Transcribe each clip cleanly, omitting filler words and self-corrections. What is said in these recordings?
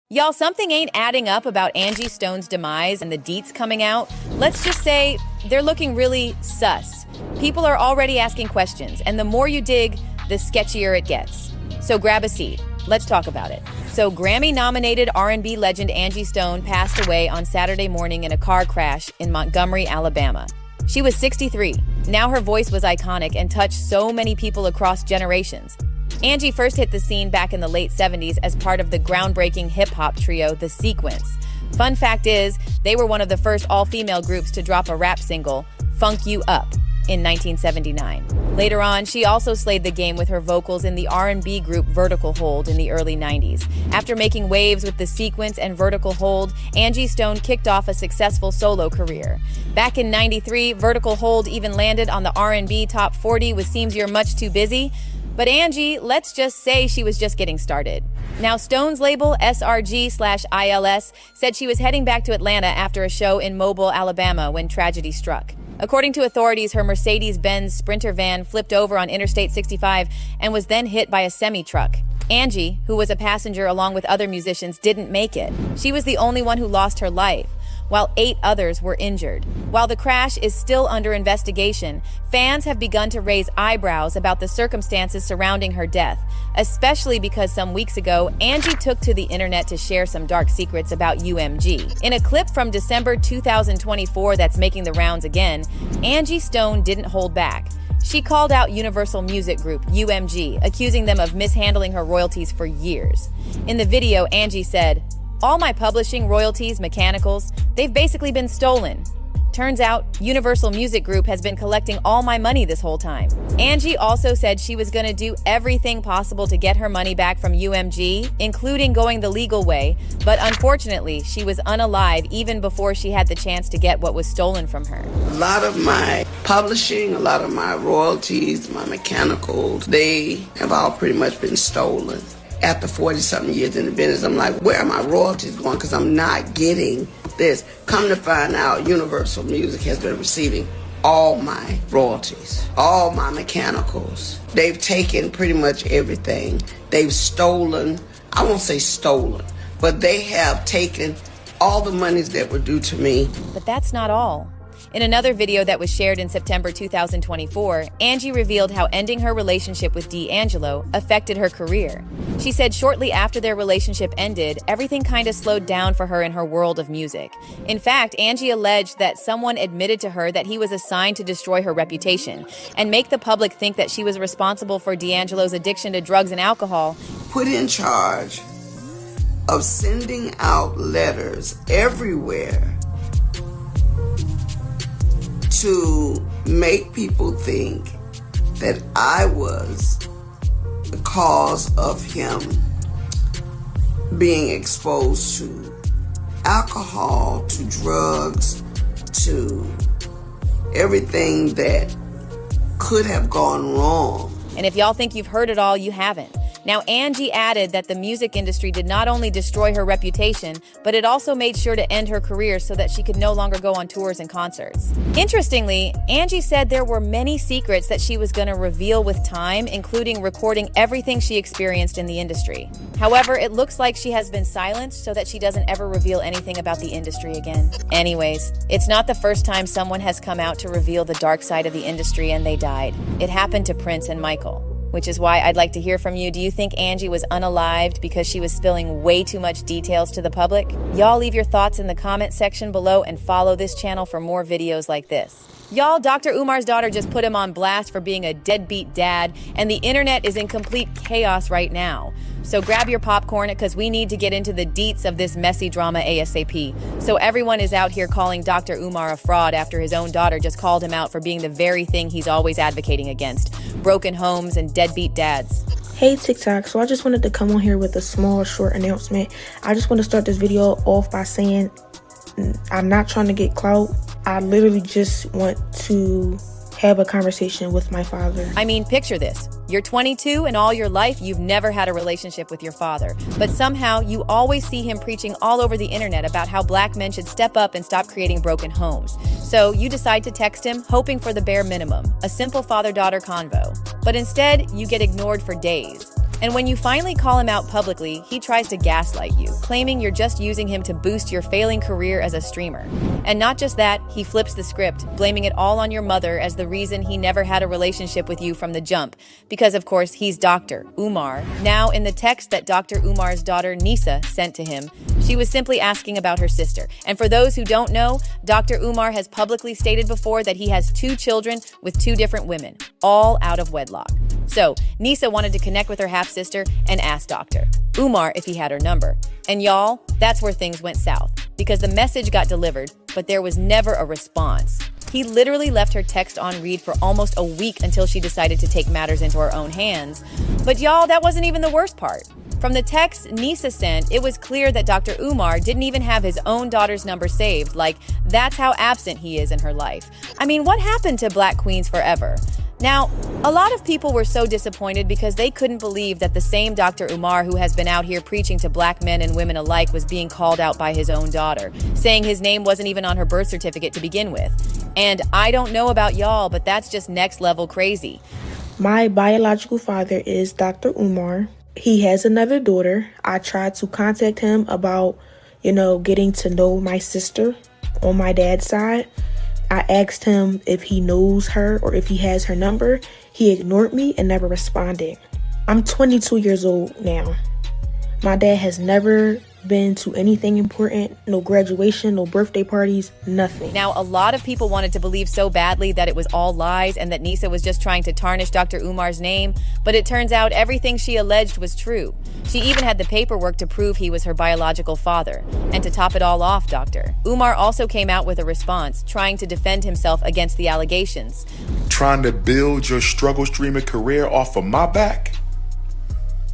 Y'all, something ain't adding up about Angie Stone's demise and the deets coming out. Let's just say they're looking really sus. People are already asking questions, and the more you dig, the sketchier it gets. So grab a seat. Let's talk about it. So Grammy-nominated R&B legend Angie Stone passed away on Saturday morning in a car crash in Montgomery, Alabama. She was 63. Now her voice was iconic and touched so many people across generations. Angie first hit the scene back in the late 70s as part of the groundbreaking hip-hop trio, The Sequence. Fun fact is, they were one of the first all-female groups to drop a rap single, Funk You Up, in 1979. Later on, she also slayed the game with her vocals in the R&B group Vertical Hold in the early 90s. After making waves with The Sequence and Vertical Hold, Angie Stone kicked off a successful solo career. Back in 93, Vertical Hold even landed on the R&B Top 40 with Seems You're Much Too Busy. But Angie, let's just say she was just getting started. Now, Stone's label, SRG/ILS, said she was heading back to Atlanta after a show in Mobile, Alabama, when tragedy struck. According to authorities, her Mercedes-Benz Sprinter van flipped over on Interstate 65 and was then hit by a semi-truck. Angie, who was a passenger along with other musicians, didn't make it. She was the only one who lost her life, while 8 others were injured. While the crash is still under investigation, fans have begun to raise eyebrows about the circumstances surrounding her death, especially because some weeks ago, Angie took to the internet to share some dark secrets about UMG. In a clip from December 2024 that's making the rounds again, Angie Stone didn't hold back. She called out Universal Music Group, UMG, accusing them of mishandling her royalties for years. In the video, Angie said, "All my publishing, royalties, mechanicals, they've basically been stolen. Turns out, Universal Music Group has been collecting all my money this whole time." Angie also said she was going to do everything possible to get her money back from UMG, including going the legal way, but unfortunately, she was unalive even before she had the chance to get what was stolen from her. A lot of my publishing, a lot of my royalties, my mechanicals, they have all pretty much been stolen. After 40-something years in the business, I'm like, where are my royalties going? Because I'm not getting this. Come to find out, Universal Music has been receiving all my royalties, all my mechanicals. They've taken pretty much everything. They've stolen, I won't say stolen, but they have taken all the monies that were due to me. But that's not all. In another video that was shared in September 2024, Angie revealed how ending her relationship with D'Angelo affected her career. She said shortly after their relationship ended, everything kind of slowed down for her in her world of music. In fact, Angie alleged that someone admitted to her that he was assigned to destroy her reputation and make the public think that she was responsible for D'Angelo's addiction to drugs and alcohol. Put in charge of sending out letters everywhere to make people think that I was the cause of him being exposed to alcohol, to drugs, to everything that could have gone wrong. And if y'all think you've heard it all, you haven't. Now, Angie added that the music industry did not only destroy her reputation, but it also made sure to end her career so that she could no longer go on tours and concerts. Interestingly, Angie said there were many secrets that she was going to reveal with time, including recording everything she experienced in the industry. However, it looks like she has been silenced so that she doesn't ever reveal anything about the industry again. Anyways, it's not the first time someone has come out to reveal the dark side of the industry and they died. It happened to Prince and Michael. Which is why I'd like to hear from you. Do you think Angie was unalived because she was spilling way too much details to the public? Y'all leave your thoughts in the comment section below and follow this channel for more videos like this. Y'all, Dr. Umar's daughter just put him on blast for being a deadbeat dad, and the internet is in complete chaos right now. So grab your popcorn because we need to get into the deets of this messy drama ASAP. So everyone is out here calling Dr. Umar a fraud after his own daughter just called him out for being the very thing he's always advocating against: broken homes and deadbeat dads. Hey TikTok, so I just wanted to come on here with a small short announcement. I just want to start this video off by saying I'm not trying to get clout. I literally just want to have a conversation with my father. I mean, picture this. You're 22 and all your life you've never had a relationship with your father. But somehow you always see him preaching all over the internet about how black men should step up and stop creating broken homes. So you decide to text him, hoping for the bare minimum, a simple father-daughter convo. But instead, you get ignored for days. And when you finally call him out publicly, he tries to gaslight you, claiming you're just using him to boost your failing career as a streamer. And not just that, he flips the script, blaming it all on your mother as the reason he never had a relationship with you from the jump. Because of course, he's Dr. Umar. Now, in the text that Dr. Umar's daughter Nisa sent to him, she was simply asking about her sister. And for those who don't know, Dr. Umar has publicly stated before that he has 2 children with 2 different women, all out of wedlock. So, Nisa wanted to connect with her half-sister and asked Dr. Umar if he had her number. And y'all, that's where things went south, because the message got delivered, but there was never a response. He literally left her text on read for almost a week until she decided to take matters into her own hands. But y'all, that wasn't even the worst part. From the text Nisa sent, it was clear that Dr. Umar didn't even have his own daughter's number saved. Like, that's how absent he is in her life. I mean, what happened to Black Queens Forever? Now, a lot of people were so disappointed because they couldn't believe that the same Dr. Umar who has been out here preaching to Black men and women alike was being called out by his own daughter, saying his name wasn't even on her birth certificate to begin with. And I don't know about y'all, but that's just next level crazy. My biological father is Dr. Umar. He has another daughter. I tried to contact him about, getting to know my sister on my dad's side. I asked him if he knows her or if he has her number. He ignored me and never responded. I'm 22 years old now. My dad has never been to anything important, no graduation, no birthday parties, nothing. Now, a lot of people wanted to believe so badly that it was all lies and that Nisa was just trying to tarnish Dr. Umar's name, but it turns out everything she alleged was true. She even had the paperwork to prove he was her biological father. And to top it all off, Dr. Umar also came out with a response, trying to defend himself against the allegations. Trying to build your struggle streamer career off of my back?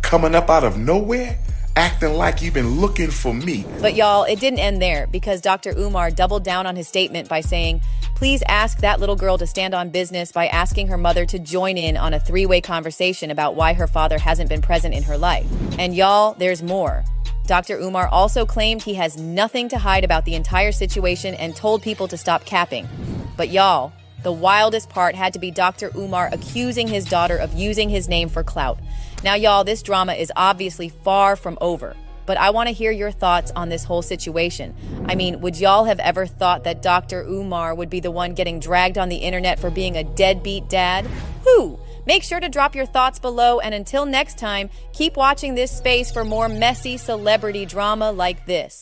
Coming up out of nowhere? Acting like you've been looking for me. But y'all, it didn't end there, because Dr. Umar doubled down on his statement by saying, please ask that little girl to stand on business by asking her mother to join in on a 3-way conversation about why her father hasn't been present in her life. And y'all, there's more. Dr. Umar also claimed he has nothing to hide about the entire situation and told people to stop capping. But y'all, the wildest part had to be Dr. Umar accusing his daughter of using his name for clout. Now, y'all, this drama is obviously far from over, but I want to hear your thoughts on this whole situation. I mean, would y'all have ever thought that Dr. Umar would be the one getting dragged on the internet for being a deadbeat dad? Whew! Make sure to drop your thoughts below, and until next time, keep watching this space for more messy celebrity drama like this.